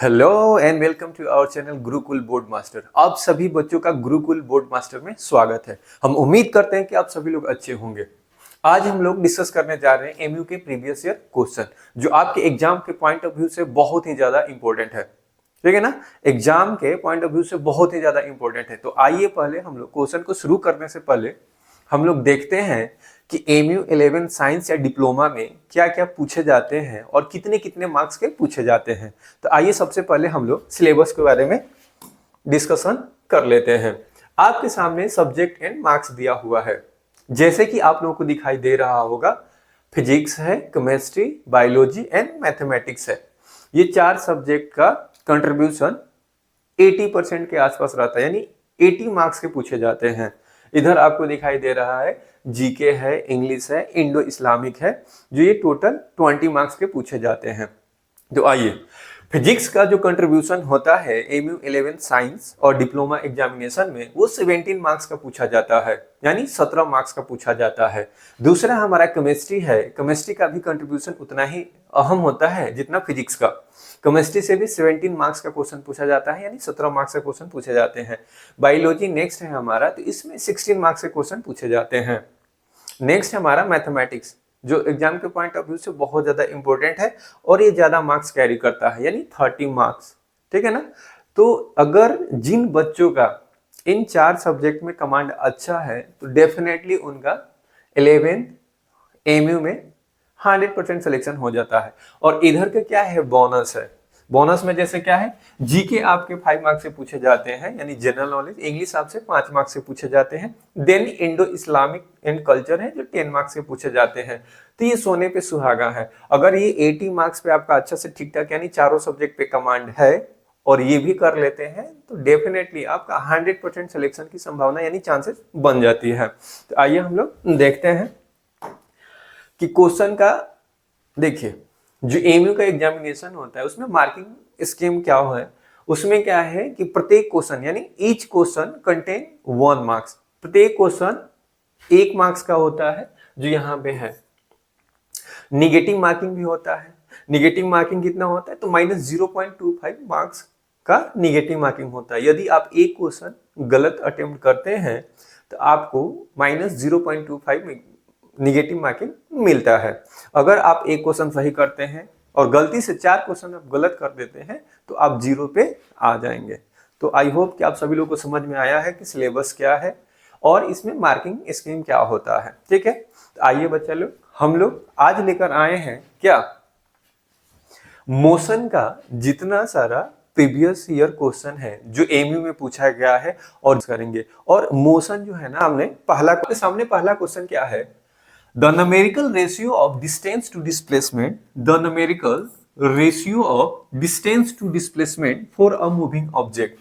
Hello and welcome to our channel Gurukul board master. आप सभी बच्चों का गुरुकुल बोर्ड मास्टर में स्वागत है। हम उम्मीद करते हैं कि आप सभी लोग अच्छे होंगे। आज हम लोग डिस्कस करने जा रहे हैं एमयू के प्रीवियस ईयर क्वेश्चन, जो आपके एग्जाम के पॉइंट ऑफ व्यू से बहुत ही ज्यादा इंपॉर्टेंट है। ठीक है ना, एग्जाम के पॉइंट ऑफ व्यू से बहुत ही ज्यादा इंपॉर्टेंट है। तो आइए पहले हम लोग क्वेश्चन को शुरू करने से पहले हम लोग देखते हैं कि एमयू 11 साइंस या डिप्लोमा में क्या क्या पूछे जाते हैं और कितने कितने मार्क्स के पूछे जाते हैं। तो आइए सबसे पहले हम लोग सिलेबस के बारे में डिस्कशन कर लेते हैं। आपके सामने सब्जेक्ट एंड मार्क्स दिया हुआ है, जैसे कि आप लोगों को दिखाई दे रहा होगा। फिजिक्स है, केमिस्ट्री, बायोलॉजी एंड मैथमेटिक्स है। ये चार सब्जेक्ट का कंट्रीब्यूशन 80% के आसपास रहता है, यानी 80 मार्क्स के पूछे जाते हैं। इधर आपको दिखाई दे रहा है जीके है, इंग्लिश है, इंडो इस्लामिक है, जो ये टोटल 20 मार्क्स के पूछे जाते हैं। तो आइए, फिजिक्स का जो कंट्रीब्यूशन होता है एमयू 11 साइंस और डिप्लोमा एग्जामिनेशन में, वो 17 मार्क्स का पूछा जाता है, यानी 17 मार्क्स का पूछा जाता है। दूसरा हमारा केमिस्ट्री है। केमिस्ट्री का भी कंट्रीब्यूशन उतना ही अहम होता है जितना फिजिक्स का। केमिस्ट्री से भी 17 मार्क्स का क्वेश्चन पूछा जाता है, यानी 17 मार्क्स का क्वेश्चन पूछे जाते हैं। बायोलॉजी नेक्स्ट है हमारा, तो इसमें 16 मार्क्स के क्वेश्चन पूछे जाते हैं। नेक्स्ट है हमारा मैथमेटिक्स, जो एग्जाम के पॉइंट ऑफ व्यू से बहुत ज्यादा इंपॉर्टेंट है और ये ज्यादा मार्क्स कैरी करता है, यानी 30 मार्क्स। ठीक है ना। तो अगर जिन बच्चों का इन चार सब्जेक्ट में कमांड अच्छा है तो डेफिनेटली उनका 11th एमयू में 100% सिलेक्शन हो जाता है। और इधर का क्या है, बोनस है। बोनस में जैसे क्या है, जीके आपके 5 मार्क्स से पूछे जाते हैं, यानी जनरल नॉलेज। इंग्लिश आपसे 5 मार्क्स से पूछे जाते हैं। Then Indo Islamic and culture है, जो 10 मार्क्स से पूछे जाते हैं। तो ये सोने पे सुहागा है। अगर ये 80 मार्क्स पे आपका अच्छा से ठीक ठाक, यानी चारों सब्जेक्ट पे कमांड है और ये भी कर लेते हैं, तो डेफिनेटली आपका 100% सिलेक्शन की संभावना यानी चांसेस बन जाती है। तो आइए हम लोग देखते हैं कि क्वेश्चन का, देखिए जो एमयू का एग्जामिनेशन होता है उसमें मार्किंग स्कीम क्या है। उसमें क्या है कि प्रत्येक क्वेश्चन, यानी ईच क्वेश्चन कंटेन 1 मार्क्स। प्रत्येक क्वेश्चन 1 मार्क्स का होता है, जो यहाँ पे है। निगेटिव मार्किंग भी होता है। निगेटिव मार्किंग कितना होता है, तो -0.25 मार्क्स का निगेटिव मार्किंग होता है। यदि आप एक क्वेश्चन गलत अटेम्प्ट करते हैं तो आपको -0.25 निगेटिव मार्किंग मिलता है। अगर आप एक क्वेश्चन सही करते हैं और गलती से 4 क्वेश्चन आप गलत कर देते हैं तो आप 0 पे आ जाएंगे। तो आई होप कि आप सभी लोगों को समझ में आया है कि सिलेबस क्या है और इसमें मार्किंग स्कीम क्या होता है। ठीक है, तो आइए बच्चा लोग, हम लोग आज लेकर आए हैं क्या, मोशन का जितना सारा प्रीवियस ईयर क्वेश्चन है जो एमयू में पूछा गया है और करेंगे। और मोशन जो है ना, हमने पहला क्वेश्चन क्या है, The numerical ratio of distance to displacement, the numerical ratio of distance to displacement for a moving object।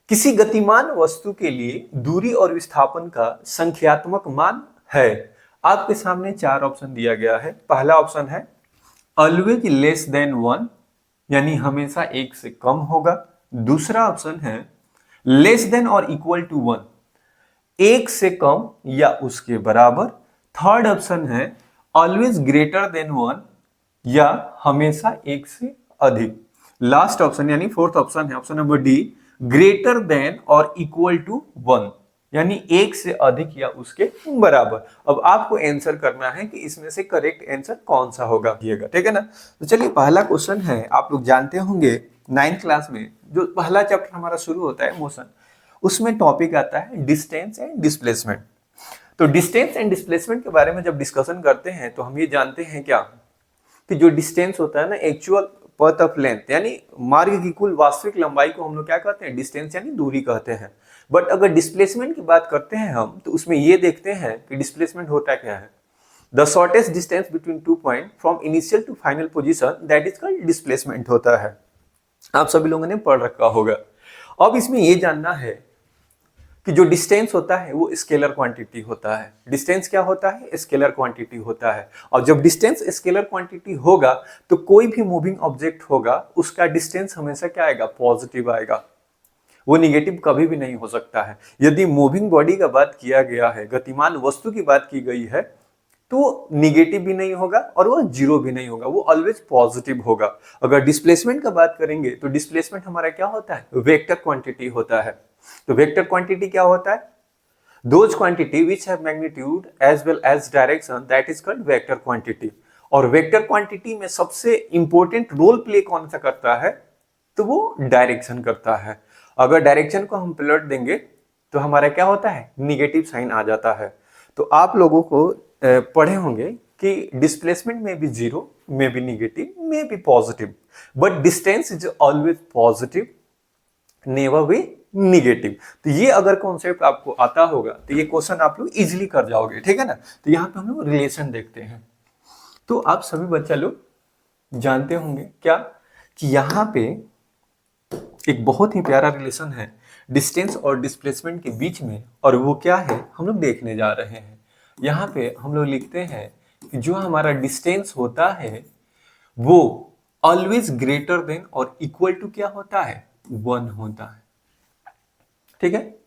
किसी गतिमान वस्तु के लिए दूरी और विस्थापन का संख्यात्मक मान है। आपके सामने 4 ऑप्शन दिया गया है। पहला ऑप्शन है ऑलवेज लेस देन 1, यानी हमेशा 1 से कम होगा। दूसरा ऑप्शन है लेस देन और इक्वल टू 1, 1 से कम या उसके बराबर। थर्ड ऑप्शन है ऑलवेज ग्रेटर देन 1, या हमेशा 1 से अधिक। लास्ट ऑप्शन यानी फोर्थ ऑप्शन है, option number D, greater than और इक्वल टू 1, यानी 1 से अधिक या उसके बराबर। अब आपको आंसर करना है कि इसमें से करेक्ट आंसर कौन सा होगा, ठीक है ना। तो चलिए, पहला क्वेश्चन है, आप लोग जानते होंगे 9th क्लास में जो पहला चैप्टर हमारा शुरू होता है मोशन, उसमें टॉपिक आता है डिस्टेंस एंड डिस्प्लेसमेंट। तो डिस्टेंस एंड डिस्प्लेसमेंट के बारे में जब डिस्कशन करते हैं तो हम ये जानते हैं क्या, कि जो डिस्टेंस होता है ना, एक्चुअल पाथ ऑफ लेंथ, यानी मार्ग की कुल वास्तविक लंबाई को हम लोग क्या कहते हैं, डिस्टेंस यानी दूरी कहते हैं। बट अगर डिस्प्लेसमेंट की बात करते हैं हम, तो उसमें ये देखते हैं कि डिस्प्लेसमेंट होता क्या है, the shortest distance between 2 point from initial to final position, that is called displacement होता है। आप सभी लोगों ने पढ़ रखा होगा। अब इसमें यह जानना है कि जो डिस्टेंस होता है वो स्केलर क्वांटिटी होता है। डिस्टेंस क्या होता है, स्केलर क्वांटिटी होता है। और जब डिस्टेंस स्केलर क्वांटिटी होगा तो कोई भी मूविंग ऑब्जेक्ट होगा उसका डिस्टेंस हमेशा क्या आएगा, पॉजिटिव आएगा। वो निगेटिव कभी भी नहीं हो सकता है। यदि मूविंग बॉडी का बात किया गया है, गतिमान वस्तु की बात की गई है, तो निगेटिव भी नहीं होगा और वो जीरो भी नहीं होगा, वो ऑलवेज पॉजिटिव होगा। अगर डिस्प्लेसमेंट का बात करेंगे तो डिस्प्लेसमेंट हमारा क्या होता है, वेक्टर क्वांटिटी होता है। तो वेक्टर क्वांटिटी क्या होता है, those quantity which have magnitude as well as direction that is called vector quantity. और वेक्टर क्वांटिटी में सबसे इंपॉर्टेंट रोल प्ले कौन सा करता है, तो वो डायरेक्शन करता है। अगर डायरेक्शन को हम पलट देंगे तो हमारा क्या होता है, निगेटिव साइन आ जाता है। तो आप लोगों को पढ़े होंगे कि डिस्प्लेसमेंट में भी जीरो, में भी निगेटिव, में भी positive, but distance is always positive, never भी निगेटिव। तो ये अगर कॉन्सेप्ट आपको आता होगा तो ये क्वेश्चन आप लोग इजीली कर जाओगे, ठीक है ना। तो यहाँ पे हम लोग रिलेशन देखते हैं। तो आप सभी बच्चा लोग जानते होंगे क्या, कि यहाँ पे एक बहुत ही प्यारा रिलेशन है डिस्टेंस और डिस्प्लेसमेंट के बीच में, और वो क्या है हम लोग देखने जा रहे हैं। यहाँ पे हम लोग लिखते हैं कि जो हमारा डिस्टेंस होता है वो ऑलवेज ग्रेटर देन और इक्वल टू क्या होता है, 1 होता है, ठीक है।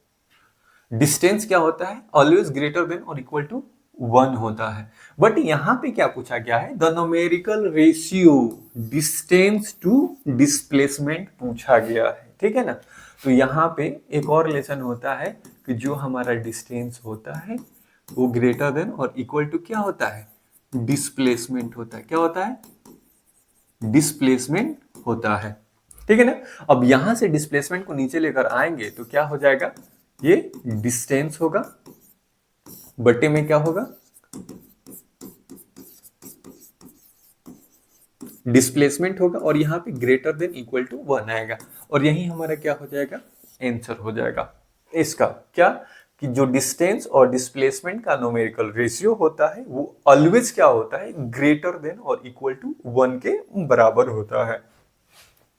डिस्टेंस क्या होता है, ऑलवेज ग्रेटर देन और इक्वल टू 1 होता है। बट यहां पे क्या पूछा गया है, the numerical ratio distance to displacement पूछा गया है, ठीक है ना। तो यहाँ पे एक और रिलेशन होता है कि जो हमारा डिस्टेंस होता है वो ग्रेटर देन और इक्वल टू क्या होता है, डिस्प्लेसमेंट होता है। क्या होता है, डिस्प्लेसमेंट होता है, ठीक है ना। अब यहां से डिस्प्लेसमेंट को नीचे लेकर आएंगे तो क्या हो जाएगा, ये डिस्टेंस होगा, बटे में क्या होगा, डिस्प्लेसमेंट होगा, और यहां पे ग्रेटर देन इक्वल टू 1 आएगा, और यही हमारा क्या हो जाएगा, आंसर हो जाएगा इसका। क्या कि जो डिस्टेंस और डिस्प्लेसमेंट का न्यूमेरिकल रेशियो होता है वो ऑलवेज क्या होता है, ग्रेटर देन और इक्वल टू 1 के बराबर होता है।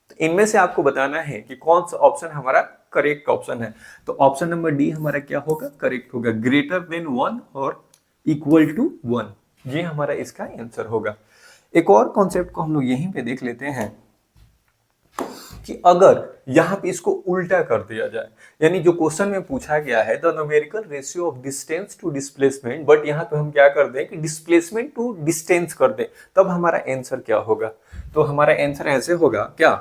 तो इनमें से आपको बताना है कि कौन सा ऑप्शन हमारा करेक्ट ऑप्शन है। तो ऑप्शन नंबर डी हमारा क्या होगा, करेक्ट होगा, ग्रेटर देन 1 और इक्वल टू 1, ये हमारा इसका आंसर होगा। एक और कॉन्सेप्ट को हम लोग यहीं पे देख लेते हैं कि अगर यहां पे इसको उल्टा कर दिया जाए, यानी जो क्वेश्चन में पूछा गया है the numerical ratio of distance to displacement, but यहां पे हम क्या कर दें कि डिस्प्लेसमेंट टू डिस्टेंस कर दें, तब हमारा आंसर क्या होगा। तो हमारा आंसर ऐसे होगा क्या,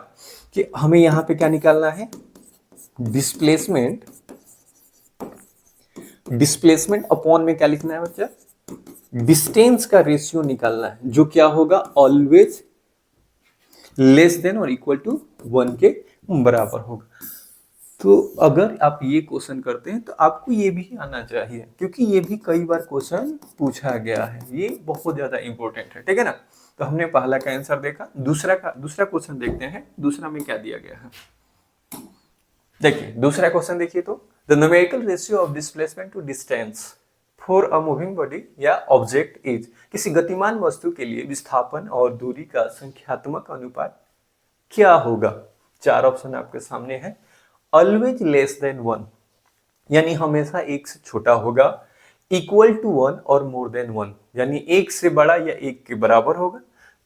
कि हमें यहां पे क्या निकालना है, डिस्प्लेसमेंट, डिस्प्लेसमेंट अपॉन में क्या लिखना है बच्चा, डिस्टेंस का रेशियो निकालना है, जो क्या होगा, ऑलवेज लेस देन और इक्वल टू 1 के बराबर होगा। तो अगर आप ये क्वेश्चन करते हैं तो आपको ये भी आना चाहिए, क्योंकि ये भी कई बार क्वेश्चन पूछा गया है, ये बहुत ज्यादा इंपॉर्टेंट है, ठीक है ना। तो हमने पहला का आंसर देखा, दूसरा क्वेश्चन देखते हैं, दूसरा में क्या दिया गया है। देखिए दूसरा क्वेश्चन देखिए, तो the numerical ratio of displacement to distance for a moving body या ऑब्जेक्ट इज, किसी गतिमान वस्तु के लिए विस्थापन और दूरी का संख्यात्मक अनुपात क्या होगा। 4 ऑप्शन आपके सामने है। ऑलवेज लेस देन 1, यानी हमेशा 1 से छोटा होगा, इक्वल टू 1 और मोर देन 1, यानी 1 से बड़ा या 1 के बराबर होगा।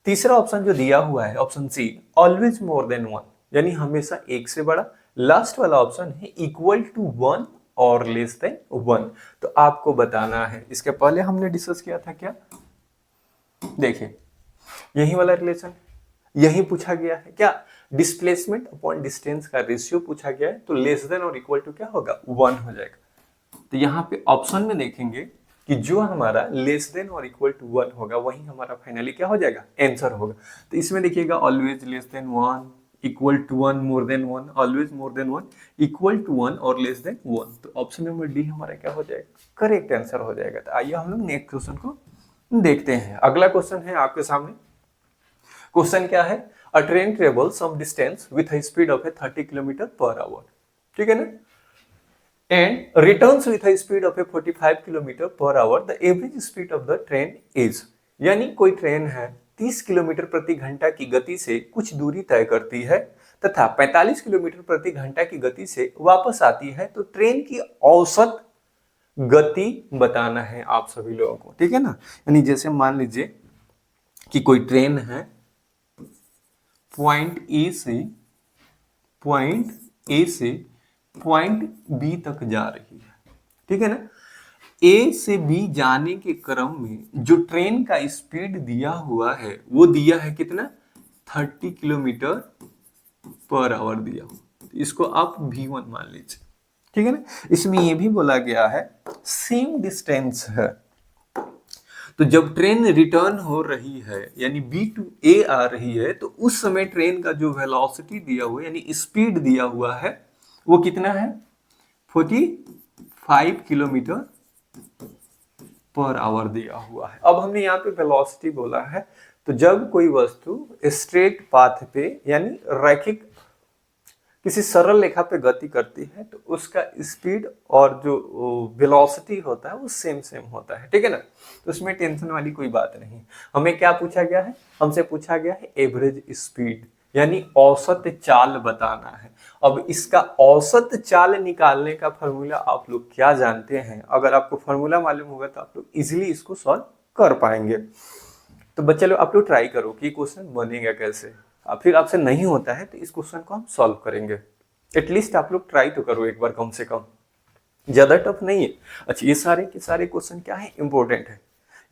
तीसरा ऑप्शन जो दिया हुआ है option C, always more than 1, यानी हमेशा 1 से बड़ा। लास्ट वाला ऑप्शन है इक्वल टू 1 और लेस देन 1। तो आपको बताना है, इसके पहले हमने डिस्कस किया था क्या, देखिए यही वाला रिलेशन यही पूछा गया है क्या, डिस्प्लेसमेंट अपॉन डिस्टेंस का रेशियो पूछा गया है, तो लेस देन और इक्वल टू क्या होगा, 1 हो जाएगा। तो यहाँ पे ऑप्शन में देखेंगे कि जो हमारा लेस देन और इक्वल टू 1 होगा वही हमारा फाइनली क्या हो जाएगा, आंसर होगा। तो इसमें देखिएगा always less than 1, equal to 1, more than 1, always more than 1, equal to 1 और लेस देन 1। तो ऑप्शन नंबर डी हमारा क्या हो जाएगा, करेक्ट आंसर हो जाएगा। तो आइए हम लोग नेक्स्ट क्वेश्चन को देखते हैं। अगला क्वेश्चन है आपके सामने। क्वेश्चन क्या है, a train travel some distance with a speed of 30 kilometre per hour, ठीक है ना, and returns with a speed of 45 kilometre per our, the average speed of the train is, यानी कोई ट्रेन है 30 किलोमीटर प्रति घंटा की गति से कुछ दूरी तय करती है तथा 45 किलोमीटर प्रति घंटा की गति से वापस आती है, तो ट्रेन की औसत गति बताना है आप सभी लोगों को, ठीक है ना। यानी जैसे मान लीजिए कि कोई ट्रेन है पॉइंट ए से पॉइंट बी तक जा रही है, ठीक है ना। ए से बी जाने के क्रम में जो ट्रेन का स्पीड दिया हुआ है वो दिया है कितना, 30 किलोमीटर पर आवर दिया हुआ। इसको आप V1 मान लीजिए, ठीक है ना। इसमें ये भी बोला गया है सेम डिस्टेंस है, तो जब ट्रेन रिटर्न हो रही है यानी बी टू ए आ रही है तो उस समय ट्रेन का जो वेलोसिटी दिया हुआ है यानी स्पीड दिया हुआ है वो कितना है, 45 किलोमीटर पर आवर दिया हुआ है। अब हमने यहाँ पे वेलोसिटी बोला है, तो जब कोई वस्तु स्ट्रेट पाथ पे यानी रैखिक किसी सरल रेखा पे गति करती है तो उसका स्पीड और जो वेलोसिटी होता है वो सेम सेम होता है, ठीक है ना। तो उसमें टेंशन वाली कोई बात नहीं। हमें क्या पूछा गया है, हमसे पूछा गया है एवरेज स्पीड यानी औसत चाल बताना है। अब इसका औसत चाल निकालने का फॉर्मूला आप लोग क्या जानते हैं, अगर आपको फॉर्मूला मालूम होगा तो आप लोग इजीली इसको सॉल्व कर पाएंगे। तो बच्चे लोग आप लोग ट्राई करो कि क्वेश्चन बनेगा कैसे, फिर आपसे नहीं होता है तो इस क्वेश्चन को हम सॉल्व करेंगे। एटलीस्ट आप लोग ट्राई तो करो एक बार कम से कम, ज्यादा टफ नहीं है। अच्छा, ये सारे के सारे क्वेश्चन क्या है, इंपॉर्टेंट है।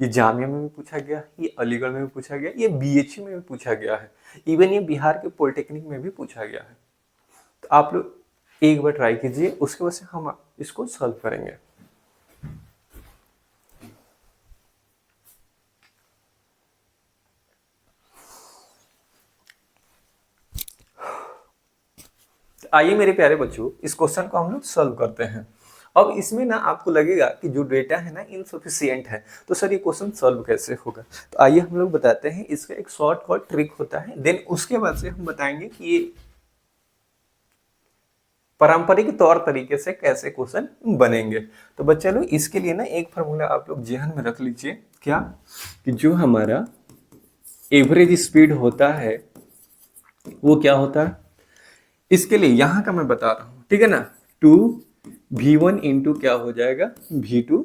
ये जामिया में भी पूछा गया, ये अलीगढ़ में भी पूछा गया, ये BHU में भी पूछा गया है, इवन ये बिहार के पॉलिटेक्निक में भी पूछा गया है। तो आप लोग एक बार ट्राई कीजिए, उसके बाद से हम इसको सॉल्व करेंगे। आइए मेरे प्यारे बच्चों, इस क्वेश्चन को हम लोग सॉल्व करते हैं। अब इसमें ना आपको लगेगा कि जो डेटा है ना इनसफिशिएंट है, तो सर ये क्वेश्चन सॉल्व कैसे होगा। तो आइए हम लोग बताते हैं, इसका एक शॉर्टकट ट्रिक होता है, देन उसके बाद से हम बताएंगे कि ये पारंपरिक तौर तरीके से कैसे क्वेश्चन बनेंगे। तो बच्चे लोग इसके लिए ना एक फॉर्मूला आप लोग जहन में रख लीजिए, क्या कि जो हमारा एवरेज स्पीड होता है वो क्या होता है। इसके लिए यहां का मैं बता रहा हूं, ठीक है ना, 2V1 इंटू क्या हो जाएगा V2,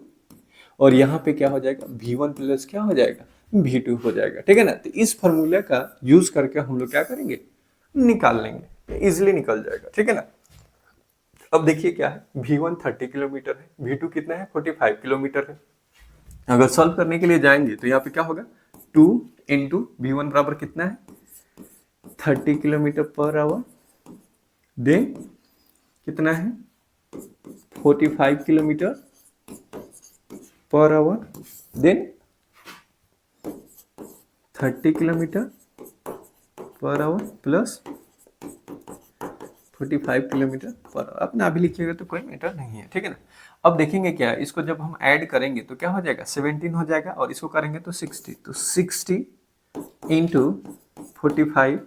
और यहाँ पे क्या हो जाएगा V1 प्लस क्या हो जाएगा V2 हो जाएगा, ठीक है ना। तो इस फॉर्मूले का यूज करके हम लोग क्या करेंगे, निकाल लेंगे, इजिली निकल जाएगा, ठीक है ना। अब देखिए क्या है, V1 30 किलोमीटर है, V2 कितना है 45 किलोमीटर है। अगर सॉल्व करने के लिए जाएंगे तो यहाँ पे क्या होगा, 2 इंटू V1 बराबर कितना है 30 किलोमीटर पर आवर, देन कितना है 45 kilometre per hour, then 30 kilometre per hour plus 45 kilometre per hour. आप ना भी लिखिएगा तो कोई मैटर नहीं है, ठीक है ना। अब देखेंगे क्या है, इसको जब हम ऐड करेंगे तो क्या हो जाएगा 17 हो जाएगा, और इसको करेंगे तो 60, तो 60 इंटू 45,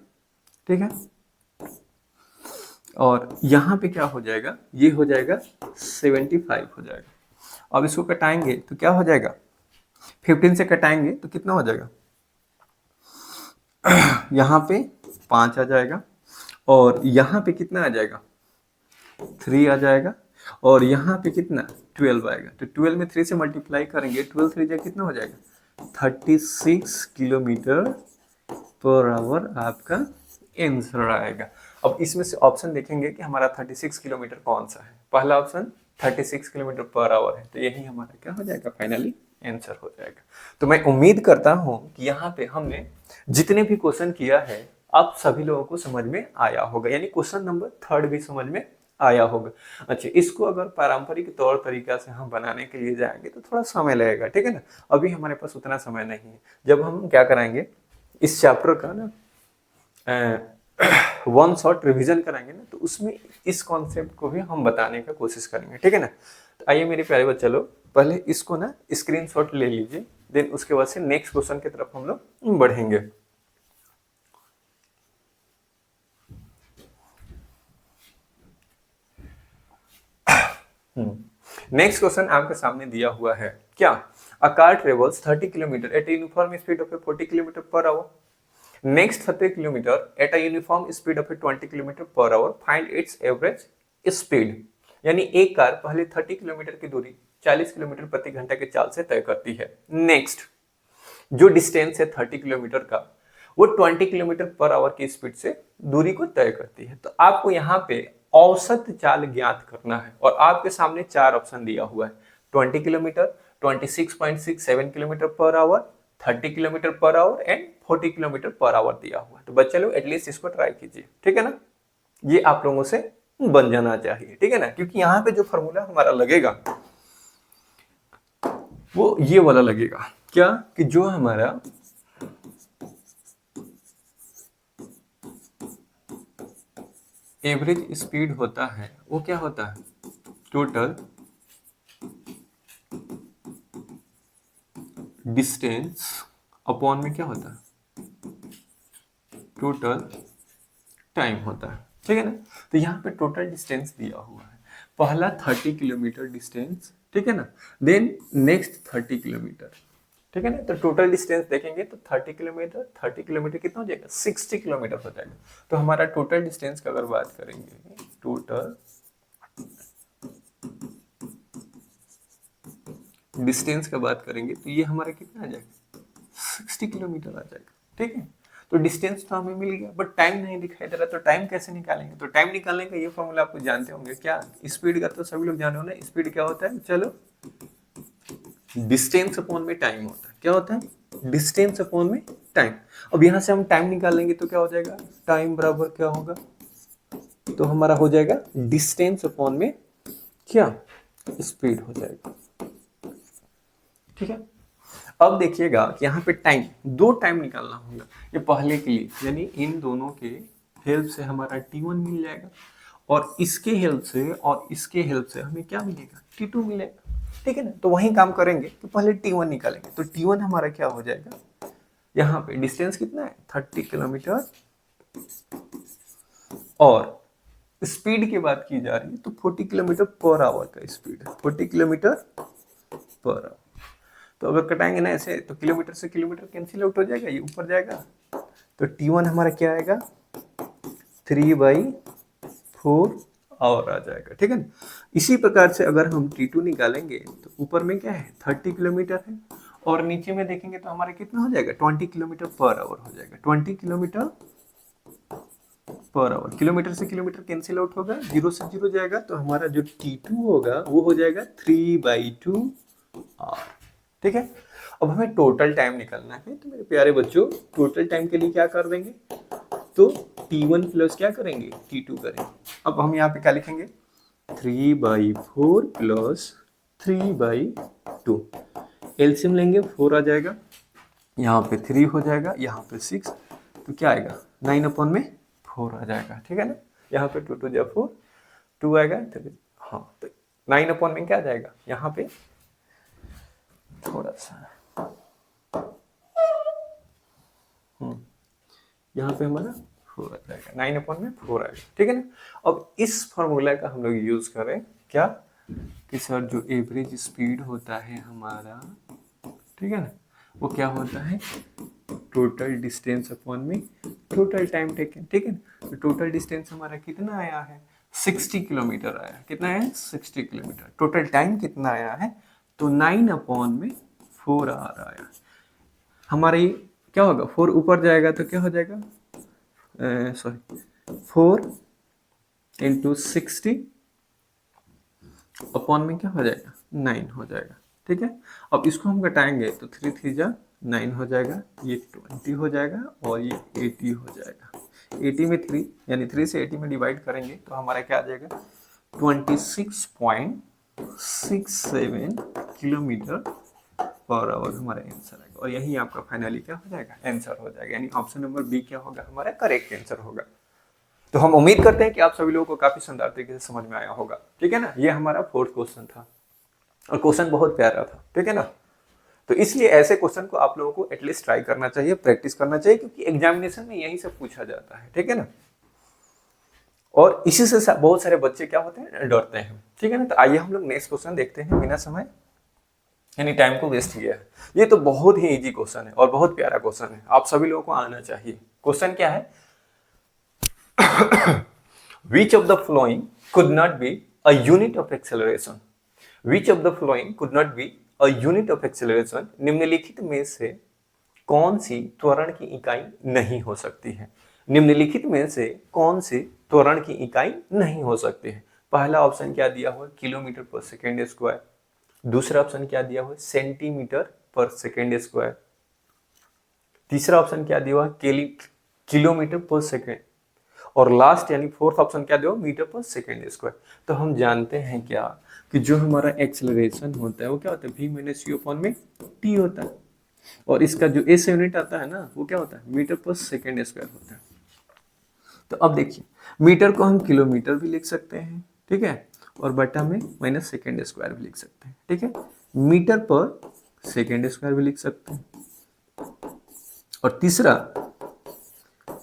ठीक है। और यहाँ पे क्या हो जाएगा, ये हो जाएगा 75 हो जाएगा। अब इसको कटाएंगे तो क्या हो जाएगा, 15 से कटाएंगे तो कितना हो जाएगा, यहाँ पे 5 आ जाएगा, और यहाँ पे कितना आ जाएगा 3 आ जाएगा, और यहाँ पे कितना 12 आएगा। तो 12 में 3 से मल्टीप्लाई करेंगे, 12 3 जा कितना हो जाएगा 36 किलोमीटर पर आवर आपका आंसर आएगा। अब इसमें से ऑप्शन देखेंगे कि हमारा 36 किलोमीटर कौन सा है। पहला ऑप्शन 36 किलोमीटर पर आवर है, तो यही हमारा क्या हो जाएगा फाइनली आंसर हो जाएगा। तो मैं उम्मीद करता हूं कि यहाँ पे हमने जितने भी क्वेश्चन किया है आप सभी लोगों को समझ में आया होगा, यानी क्वेश्चन नंबर 3 भी समझ में आया होगा। अच्छा, इसको अगर पारंपरिक तौर तरीका से हम बनाने के लिए जाएंगे तो थोड़ा समय लगेगा, ठीक है ना। अभी हमारे पास उतना समय नहीं है। जब हम क्या कराएंगे, इस चैप्टर का ना वन शॉट रिवीजन कराएंगे ना, तो उसमें इस कॉन्सेप्ट को भी हम बताने का कोशिश करेंगे, ठीक है ना। तो आइए मेरे प्यारे बच्चे लोग, पहले इसको ना स्क्रीनशॉट ले लीजिए, देन उसके बाद से नेक्स्ट क्वेश्चन की तरफ हम लोग बढ़ेंगे। नेक्स्ट क्वेश्चन आपके सामने दिया हुआ है, क्या a car travels 30 kilometre eight uniform speed of 40 kilometre per our, next 30 kilometre at a uniform speed of 20 kilometre per our, find its average speed. यानी एक कार पहले 30 किलोमीटर की दूरी 40 किलोमीटर प्रति घंटा के चाल से तय करती है। नेक्स्ट जो डिस्टेंस है 30 किलोमीटर का, वो 20 किलोमीटर पर आवर की स्पीड से दूरी को तय करती है। तो आपको यहाँ पे औसत चाल ज्ञात करना है, और आपके सामने 4 ऑप्शन दिया हुआ है। 20 kilometre, 26.67 kilometre per our, 30 kilometre per our and 40 kilometre per our दिया हुआ है। तो बच्चे लोग एटलीस्ट इसको ट्राई कीजिए, ठीक है ना। ये आप लोगों से बन जाना चाहिए, ठीक है ना, क्योंकि यहाँ पे जो फॉर्मूला हमारा लगेगा वो ये वाला लगेगा, क्या कि जो हमारा एवरेज स्पीड होता है वो क्या होता है, टोटल डिस्टेंस अपॉन में क्या होता है, टोटल टाइम होता है, ठीक है ना। तो यहाँ पे टोटल डिस्टेंस दिया हुआ है, पहला 30 किलोमीटर डिस्टेंस, ठीक है ना, देन नेक्स्ट 30 किलोमीटर, ठीक है ना। तो टोटल डिस्टेंस देखेंगे तो 30 किलोमीटर कितना हो जाएगा, 60 किलोमीटर हो जाएगा। तो हमारा टोटल डिस्टेंस का अगर बात करेंगे, टोटल डिस्टेंस का बात करेंगे तो ये हमारा कितना आ जाएगा, 60 किलोमीटर आ जाएगा, ठीक है। तो डिस्टेंस तो हमें मिल गया, बट टाइम नहीं दिखाई दे रहा, तो टाइम कैसे निकालेंगे। तो टाइम निकालने का ये फॉर्मूला आपको जानते होंगे, क्या, स्पीड का तो सभी लोग जाने होंगे, स्पीड क्या होता है, चलो डिस्टेंस अपॉन में टाइम होता है, क्या होता है, डिस्टेंस अपॉन में टाइम। अब यहां से हम टाइम निकाल लेंगे तो क्या हो जाएगा, टाइम बराबर क्या होगा, तो हमारा हो जाएगा डिस्टेंस अपॉन में क्या, स्पीड हो जाएगा, ठीक है। अब देखिएगा कि यहाँ पे टाइम, दो टाइम निकालना होगा, ये पहले के लिए, यानी इन दोनों के हेल्प से हमारा T1 मिल जाएगा, और इसके हेल्प से और इसके हेल्प से हमें क्या मिलेगा, T2 मिलेगा, ठीक है ना। तो वही काम करेंगे कि पहले T1 निकालेंगे, तो T1 हमारा क्या हो जाएगा, यहाँ पे डिस्टेंस कितना है 30 किलोमीटर, और स्पीड की बात की जा रही है तो 40 किलोमीटर पर आवर का स्पीड है, 40 किलोमीटर पर आवर। तो अगर कटाएंगे ना ऐसे तो किलोमीटर से किलोमीटर कैंसिल आउट हो जाएगा, ये ऊपर जाएगा, तो T1 हमारा क्या आएगा, 3/4 आवर आ जाएगा, ठीक है ना। इसी प्रकार से अगर हम T2 निकालेंगे तो ऊपर में क्या है 30 किलोमीटर है, और नीचे में देखेंगे तो हमारा कितना हो जाएगा 20 किलोमीटर पर आवर हो जाएगा, 20 किलोमीटर पर आवर। किलोमीटर से किलोमीटर कैंसिल आउट होगा, 0 से 0 जाएगा, तो हमारा जो T2 होगा वो हो जाएगा 3/2 आवर, ठीक है। अब हमें टोटल टाइम निकालना है, तो मेरे प्यारे बच्चों टोटल टाइम के लिए क्या कर देंगे, तो T1 प्लस क्या करेंगे, T2 करेंगे। अब हम यहाँ पे क्या लिखेंगे, 3/4 प्लस 3/2, एलसीएम लेंगे 4 आ जाएगा, यहाँ पे 3 हो जाएगा, यहाँ पे 6, तो क्या आएगा 9/4 आ जाएगा, ठीक है ना। यहाँ पे 2 2 जा 4, 2 आएगा 3, हाँ, तो 9 में क्या आ जाएगा, यहाँ पे थोड़ा सा यहाँ पे हमारा 4 आ जाएगा, 9/4 आएगा, ठीक है ना। अब इस फॉर्मूला का हम लोग यूज करें क्या, कि सर जो एवरेज स्पीड होता है हमारा, ठीक है ना, वो क्या होता है, टोटल डिस्टेंस अपॉन में टोटल टाइम टेकन, ठीक है ना। तो टोटल डिस्टेंस हमारा कितना आया है, 60 किलोमीटर आया, कितना है 60 किलोमीटर। टोटल टाइम कितना आया है, तो 9/4 आवर आया। हमारी क्या होगा, 4 ऊपर जाएगा तो क्या हो जाएगा, सॉरी 4 × 60 अपॉन में क्या हो जाएगा 9 हो जाएगा, ठीक है। अब इसको हम घटाएंगे तो 3 3 जा 9 हो जाएगा, ये 20 हो जाएगा, और ये 80 हो जाएगा। 80 में 3 यानी 3 से 80 में डिवाइड करेंगे तो हमारा क्या आ जाएगा 26.67 किलोमीटर पर आवर हमारा आंसर आएगा, और यही आपका फाइनली क्या हो जाएगा, आंसर हो जाएगा, यानी ऑप्शन नंबर बी क्या होगा, हमारा करेक्ट आंसर होगा। तो हम उम्मीद करते हैं कि आप सभी लोगों को काफी शानदार तरीके से समझ में आया होगा, ठीक है ना। ये हमारा 4th क्वेश्चन था, और क्वेश्चन बहुत प्यारा था, ठीक है ना। तो इसलिए ऐसे क्वेश्चन को आप लोगों को एटलीस्ट ट्राई करना चाहिए, प्रैक्टिस करना चाहिए, क्योंकि एग्जामिनेशन में यही सब पूछा जाता है, ठीक है ना। और इसी से बहुत सारे बच्चे क्या होते हैं, डरते हैं, ठीक है ना। तो आइए हम लोग नेक्स्ट क्वेश्चन देखते हैं बिना समय यानी टाइम को वेस्ट किया है। ये तो बहुत ही इजी क्वेश्चन है और बहुत प्यारा क्वेश्चन है, आप सभी लोगों को आना चाहिए। क्वेश्चन क्या है, which of the following could not be a unit of acceleration? Which of the following could not be a unit of acceleration? निम्नलिखित में से कौन सी त्वरण की इकाई नहीं हो सकती है। निम्नलिखित में से कौन सी त्वरण की इकाई नहीं हो सकती है। पहला ऑप्शन क्या दिया हुआ, किलोमीटर पर सेकेंड स्क्वायर। दूसरा ऑप्शन क्या दिया हुआ है, सेंटीमीटर पर सेकेंड स्क्वायर। तीसरा ऑप्शन क्या दिया हुआ है, किलोमीटर पर सेकेंड। और लास्ट यानी फोर्थ ऑप्शन क्या दिया हुआ, मीटर पर सेकेंड स्क्वायर। तो हम जानते हैं क्या कि जो हमारा एक्सेलरेशन होता है वो क्या होता है, v माइनस यू अपॉन में टी होता है। और इसका जो एस यूनिट आता है ना वो क्या होता है, मीटर पर सेकेंड स्क्वायर होता है। तो अब देखिए, मीटर को हम किलोमीटर भी लिख सकते हैं, ठीक है, और बटा में माइनस सेकेंड स्क्वायर भी लिख सकते हैं, ठीक है। मीटर पर सेकेंड स्क्वायर भी लिख सकते हैं, और तीसरा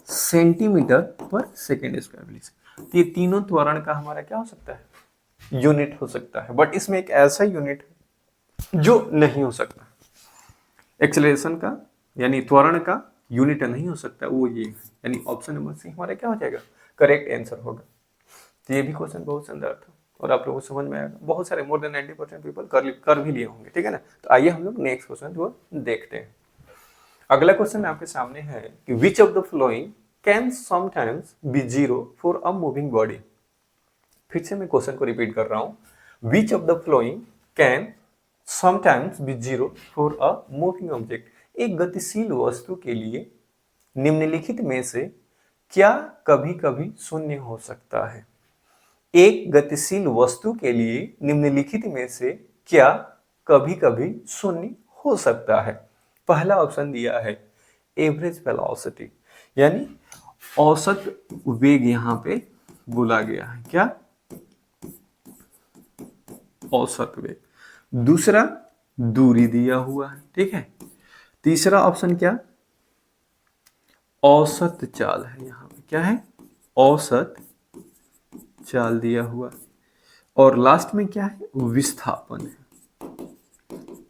सेंटीमीटर पर सेकेंड स्क्वायर भी लिख सकते हैं। तो ये तीनों त्वरण का हमारा क्या हो सकता है, यूनिट हो सकता है। बट इसमें एक ऐसा यूनिट है जो नहीं हो सकता, एक्सेलरेशन का यानी त्वरण का यूनिट नहीं हो सकता, वो ये है, यानी ऑप्शन नंबर सी हमारा क्या हो जाएगा, करेक्ट आंसर होगा। तो ये भी क्वेश्चन बहुत सुंदर था और आप लोगों को समझ में आएगा। बहुत सारे मोर देन 90% पीपल कर भी लिए होंगे, ठीक है ना। तो आइए हम लोग नेक्स्ट क्वेश्चन जो देखते हैं। अगला क्वेश्चन आपके सामने है कि which of the following can sometimes be zero for a moving body. फिर से मैं क्वेश्चन को रिपीट कर रहा हूं, which of the following can sometimes be zero for a moving object. एक गतिशील वस्तु के लिए निम्नलिखित में से क्या कभी कभी शून्य हो सकता है। एक गतिशील वस्तु के लिए निम्नलिखित में से क्या कभी कभी शून्य हो सकता है। पहला ऑप्शन दिया है एवरेज वेलोसिटी, यानी औसत वेग यहां पे बोला गया है, क्या, औसत वेग। दूसरा दूरी दिया हुआ है, ठीक है। तीसरा ऑप्शन क्या, औसत चाल है, यहां पे क्या है, औसत चाल दिया हुआ। और लास्ट में क्या है, विस्थापन है।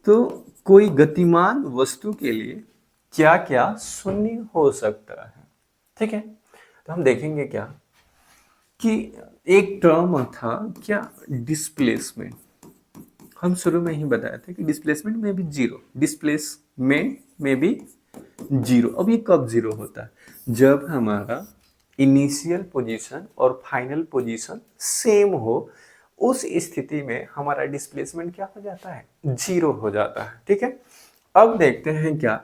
तो कोई गतिमान वस्तु के लिए क्या क्या शून्य हो सकता है, ठीक है। तो हम देखेंगे क्या कि एक टर्म था क्या, डिस्प्लेसमेंट। हम शुरू में ही बताया था कि डिस्प्लेसमेंट में भी जीरो, डिस्प्लेसमेंट में भी जीरो। अब ये कब जीरो होता है, जब हमारा इनिशियल पोजीशन और फाइनल पोजीशन सेम हो, उस स्थिति में हमारा डिस्प्लेसमेंट क्या हो जाता है, जीरो हो जाता है, ठीक है। अब देखते हैं क्या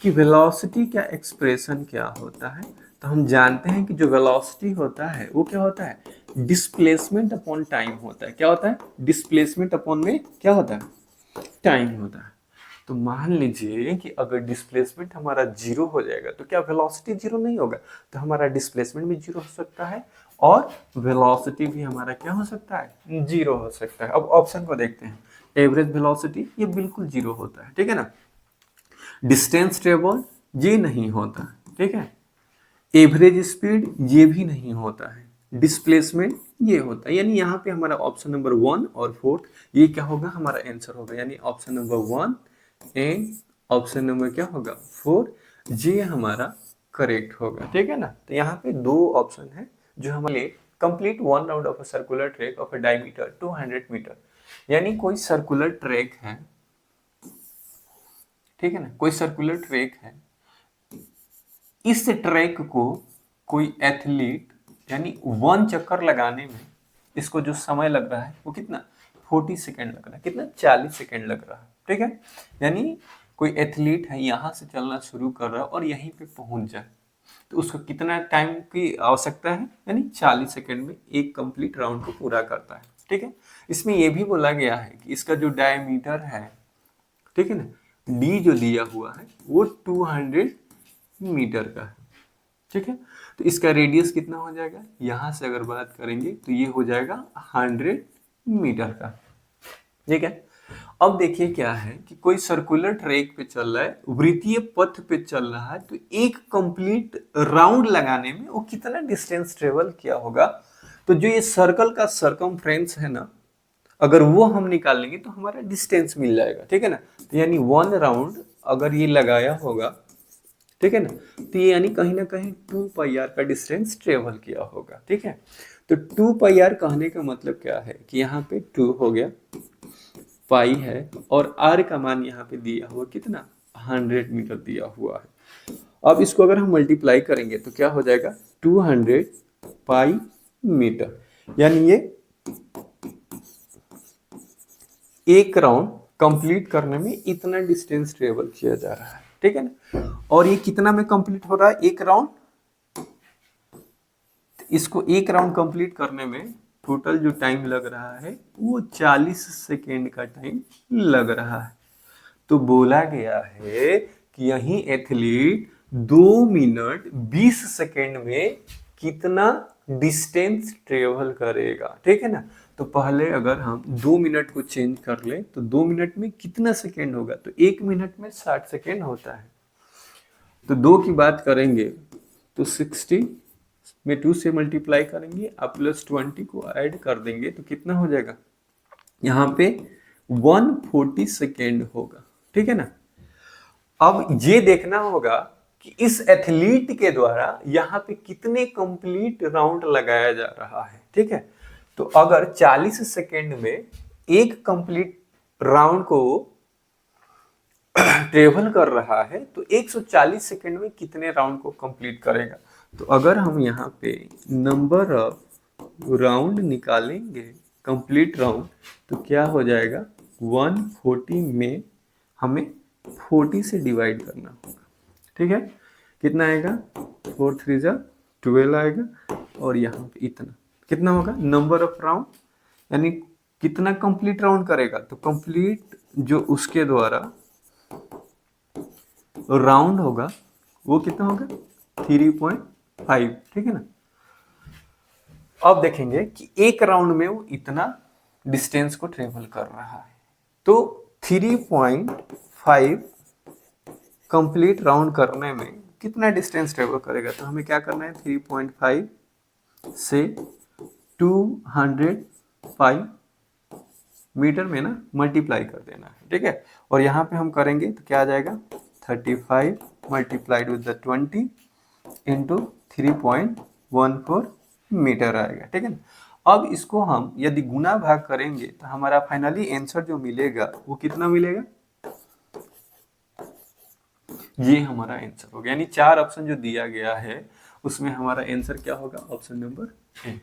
कि वेलोसिटी का एक्सप्रेशन क्या होता है। तो हम जानते हैं कि जो वेलोसिटी होता है वो क्या होता है, डिस्प्लेसमेंट अपॉन टाइम होता है। क्या होता है, डिस्प्लेसमेंट अपॉन में क्या होता है, टाइम होता है। तो मान लीजिए कि अगर डिस्प्लेसमेंट हमारा जीरो हो जाएगा तो क्या वेलोसिटी जीरो नहीं होगा, तो हमारा डिस्प्लेसमेंट भी जीरो हो सकता है और वेलोसिटी भी हमारा क्या हो सकता है, जीरो हो सकता है। अब ऑप्शन को देखते हैं, एवरेज वेलोसिटी ये बिल्कुल जीरो होता है, ठीक है ना। डिस्टेंस ट्रेवल ये नहीं होता, ठीक है। एवरेज स्पीड ये भी नहीं होता है, डिस्प्लेसमेंट ये होता है। यानी यहाँ पे हमारा ऑप्शन नंबर 1 और 4 ये क्या होगा, हमारा आंसर होगा। यानी option number 1 and option number क्या होगा 4, ये हमारा करेक्ट होगा, ठीक है ना। तो यहाँ पे दो ऑप्शन है जो हमारे complete one round of a circular track of a diameter 200 metre. यानी कोई सर्कुलर ट्रैक है, ठीक है ना, कोई सर्कुलर ट्रैक है, इस ट्रैक को कोई एथलीट यानी 1 चक्कर लगाने में इसको जो समय लग रहा है वो कितना, 40 सेकेंड लग रहा है, कितना, 40 सेकेंड लग रहा है, ठीक है। यानी कोई एथलीट है यहां से चलना शुरू कर रहा है और यहीं पे पहुंच जाए तो उसको कितना टाइम की आवश्यकता है, यानी 40 सेकेंड में एक कंप्लीट राउंड को पूरा करता है, ठीक है। इसमें यह भी बोला गया है कि इसका जो डायमीटर है, ठीक है ना, डी जो दिया हुआ है वो 200 मीटर का है, ठीक है। तो इसका रेडियस कितना हो जाएगा, यहां से अगर बात करेंगे तो ये हो जाएगा 100 मीटर का, ठीक है। अब देखिए क्या है कि कोई सर्कुलर ट्रैक पे चल रहा है, वृत्तीय पथ पे चल रहा है, तो एक कंप्लीट राउंड लगाने में वो कितना डिस्टेंस ट्रेवल किया होगा। तो जो ये सर्कल का सरकमफ्रेंस है ना, अगर वो हम निकालेंगे तो हमारा डिस्टेंस मिल जाएगा, ठीक है ना। तो यानी 1 राउंड अगर ये लगाया होगा, ठीक है ना, तो ये यानी कहीं ना कहीं 2 पाई आर का डिस्टेंस ट्रेवल किया होगा, ठीक है। तो 2 पाई आर कहने का मतलब क्या है कि यहाँ पे 2 हो गया, पाई है और आर का मान यहाँ पे दिया हुआ कितना, 100 मीटर दिया हुआ है। अब इसको अगर हम मल्टीप्लाई करेंगे तो क्या हो जाएगा, 200 पाई मीटर, यानी ये एक राउंड कंप्लीट करने में इतना डिस्टेंस ट्रेवल किया जा रहा है, ठीक है ना। और ये कितना में कंप्लीट हो रहा है, एक राउंड। इसको एक राउंड कंप्लीट करने में टोटल जो टाइम लग रहा है वो 40 सेकेंड का टाइम लग रहा है। तो बोला गया है कि यही एथलीट 2 मिनट 20 सेकेंड में कितना डिस्टेंस ट्रेवल करेगा, ठीक है ना। तो पहले अगर हम 2 मिनट को चेंज कर ले तो 2 मिनट में कितना सेकेंड होगा, तो 1 मिनट में 60 सेकेंड होता है। तो 2 की बात करेंगे तो 60 में 2 से मल्टीप्लाई करेंगे, अब प्लस 20 को ऐड कर देंगे तो कितना हो जाएगा, यहाँ पे 140 सेकेंड होगा, ठीक है ना। अब ये देखना होगा कि इस एथलीट के द्वारा यहाँ पे कितने कंप्लीट राउंड लगाया जा रहा है, ठीक है। तो अगर 40 सेकेंड में एक कंप्लीट राउंड को ट्रेवल कर रहा है तो 140 सेकेंड में कितने राउंड को कंप्लीट करेगा। तो अगर हम यहाँ पे नंबर ऑफ राउंड निकालेंगे कंप्लीट राउंड तो क्या हो जाएगा, 140 में हमें 40 से डिवाइड करना होगा, ठीक है। कितना आएगा, 4 3 जा 12 आएगा, और यहाँ पे इतना कितना होगा, नंबर ऑफ राउंड, यानी कितना कंप्लीट राउंड करेगा। तो कंप्लीट जो उसके द्वारा राउंड होगा वो कितना होगा, 3.5, ठीक है ना। अब देखेंगे कि एक राउंड में वो इतना डिस्टेंस को ट्रेवल कर रहा है, तो 3.5 कंप्लीट राउंड करने में कितना डिस्टेंस ट्रेवल करेगा। तो हमें क्या करना है, 3.5 से 205 मीटर में ना मल्टीप्लाई कर देना है, ठीक है। और यहाँ पे हम करेंगे तो क्या आ जाएगा, 35 multiplied with the 20 into 3.14 metre आएगा, ठीक है ना। अब इसको हम यदि गुना भाग करेंगे तो हमारा फाइनली आंसर जो मिलेगा वो कितना मिलेगा, ये हमारा आंसर होगा। यानी 4 ऑप्शन जो दिया गया है उसमें हमारा आंसर क्या होगा, ऑप्शन नंबर ए।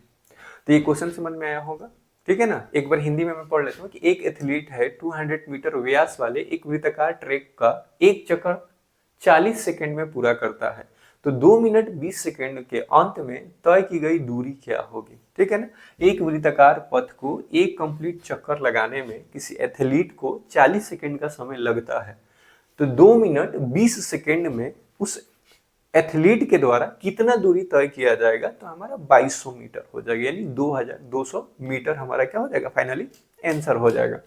तो ये क्वेश्चन समझ में आया होगा, ठीक है ना। एक बार हिंदी में मैं पढ़ लेता हूँ कि एक एथलीट है 200 मीटर व्यास वाले एक वृत्ताकार ट्रैक का एक चक्कर 40 सेकंड में पूरा करता है, तो 2 मिनट 20 सेकंड के अंत में तय की गई दूरी क्या होगी, ठीक है ना। एक वृत्ताकार पथ को एक कंप्लीट चक्कर लगाने में किसी एथलीट को 40 सेकंड का समय लगता है, तो 2 मिनट 20 सेकंड में उस एथलीट के द्वारा कितना दूरी तय किया जाएगा। तो हमारा 2200 मीटर हो जाएगा, यानी 2200 मीटर हमारा क्या हो जाएगा, फाइनली आंसर हो जाएगा।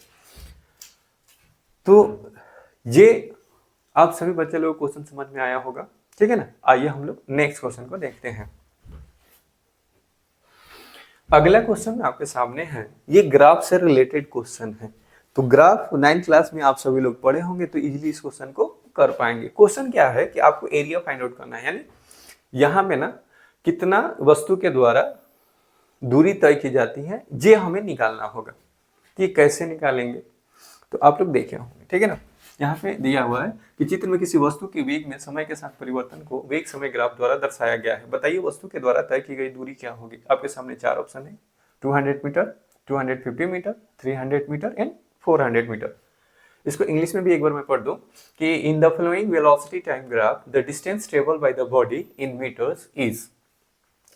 तो ये आप सभी बच्चे लोगों को क्वेश्चन समझ में आया होगा, ठीक है ना। आइए हम लोग नेक्स्ट क्वेश्चन को देखते हैं। अगला क्वेश्चन आपके सामने है, ये ग्राफ से रिलेटेड क्वेश्चन है। तो ग्राफ 9th क्लास में आप सभी लोग पढ़े होंगे तो इजीली इस क्वेश्चन को कर पाएंगे। क्वेश्चन क्या है कि आपको एरिया फाइंड आउट करना है, यानी यहाँ में ना कितना वस्तु के द्वारा दूरी तय की जाती है ये हमें निकालना होगा। ये कैसे निकालेंगे तो आप लोग देखे होंगे, ठीक है ना। यहाँ पे दिया हुआ है कि चित्र में किसी वस्तु के वेग में समय के साथ परिवर्तन को वेग समय ग्राफ द्वारा दर्शाया गया है, बताइए वस्तु के द्वारा तय की गई दूरी क्या होगी। आपके सामने 4 ऑप्शन है, 200 metre, 250 metre, 300 metre and 400 metre. इसको इंग्लिश में भी एक बार मैं पढ़ दूं कि in the following velocity time graph the distance travelled by the body in metres is,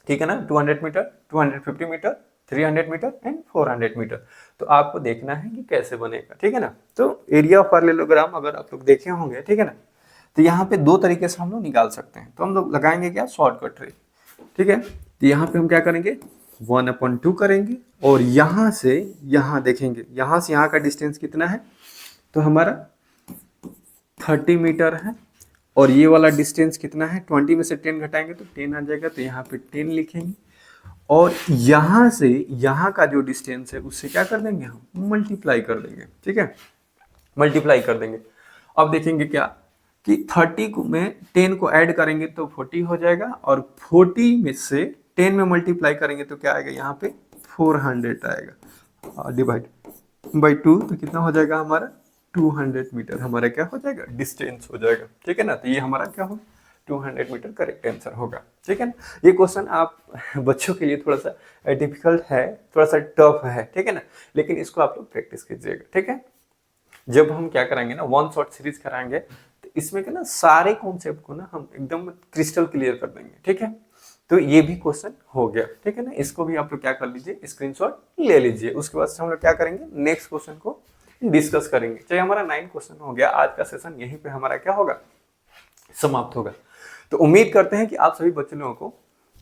ठीक है ना, 200 metre, 250 metre, 300 metre and 400 metre. तो आपको देखना है कि कैसे बनेगा, ठीक है ना। तो एरिया ऑफ पैरेललोग्राम अगर आप लोग देखे होंगे, ठीक है ना, तो यहाँ पे 2 तरीके से हम लोग निकाल सकते हैं। तो हम लोग लगाएंगे क्या, शॉर्टकट ट्रिक, ठीक है। तो यहाँ पे हम क्या करेंगे, 1/2 करेंगे और यहाँ से यहाँ देखेंगे, यहाँ से यहाँ का डिस्टेंस कितना है, तो हमारा 30 मीटर है। और ये वाला डिस्टेंस कितना है, 20 में से 10 घटाएंगे तो 10 आ जाएगा, तो यहाँ पे 10 लिखेंगे। और यहाँ से यहाँ का जो डिस्टेंस है उससे क्या कर देंगे, हम मल्टीप्लाई कर देंगे, ठीक है, मल्टीप्लाई कर देंगे। अब देखेंगे क्या कि 30 में 10 को ऐड करेंगे तो 40 हो जाएगा, और 40 में से 10 में मल्टीप्लाई करेंगे तो क्या आएगा, यहाँ पे 400 आएगा, डिवाइड बाई 2 तो कितना हो जाएगा हमारा 200 मीटर हमारा क्या हो जाएगा, डिस्टेंस हो जाएगा, ठीक है ना। तो ये हमारा क्या होगा, 200 मीटर करेक्ट आंसर होगा, ठीक है ना। ये क्वेश्चन आप बच्चों के लिए थोड़ा सा डिफिकल्ट है, थोड़ा सा टफ है, ठीक है ना, लेकिन इसको आप लोग प्रैक्टिस कीजिएगा, ठीक है। जब हम क्या कराएंगे ना, वन शॉट सीरीज कराएंगे, तो इसमें क्या ना सारे कॉन्सेप्ट को ना हम एकदम क्रिस्टल क्लियर कर देंगे, ठीक है। तो ये भी क्वेश्चन हो गया, ठीक है ना। इसको भी आप लोग क्या कर लीजिए, स्क्रीनशॉट ले लीजिए। उसके बाद से हम लोग क्या करेंगे, नेक्स्ट क्वेश्चन को डिस्कस करेंगे। चलिए, हमारा 9 क्वेश्चन हो गया। आज का सेशन यहीं पे हमारा क्या होगा, समाप्त होगा। तो उम्मीद करते हैं कि आप सभी बच्चों लोगों को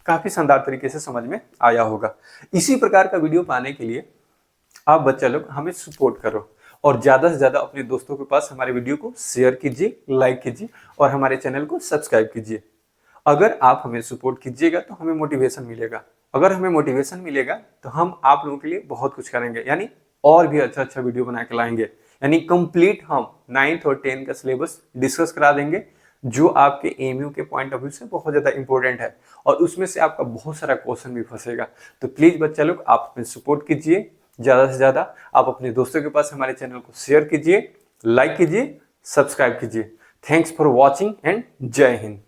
काफी शानदार तरीके से समझ में आया होगा। इसी प्रकार का वीडियो पाने के लिए आप बच्चा लोग हमें सपोर्ट करो और ज्यादा से ज्यादा अपने दोस्तों के पास हमारे वीडियो को शेयर कीजिए, लाइक कीजिए और हमारे चैनल को सब्सक्राइब कीजिए। अगर आप हमें सपोर्ट कीजिएगा तो हमें मोटिवेशन मिलेगा। अगर हमें मोटिवेशन मिलेगा तो हम आप लोगों के लिए बहुत कुछ करेंगे, यानी और भी अच्छा अच्छा वीडियो बना के लाएंगे। यानी कंप्लीट हम 9th और 10th का सिलेबस डिस्कस करा देंगे, जो आपके एमयू के पॉइंट ऑफ व्यू से बहुत ज्यादा इंपॉर्टेंट है और उसमें से आपका बहुत सारा क्वेश्चन भी फंसेगा। तो प्लीज बच्चा लोग आप हमें सपोर्ट कीजिए, ज्यादा से ज्यादा आप अपने दोस्तों के पास हमारे चैनल को शेयर कीजिए, लाइक कीजिए, सब्सक्राइब कीजिए। थैंक्स फॉर वॉचिंग एंड जय हिंद।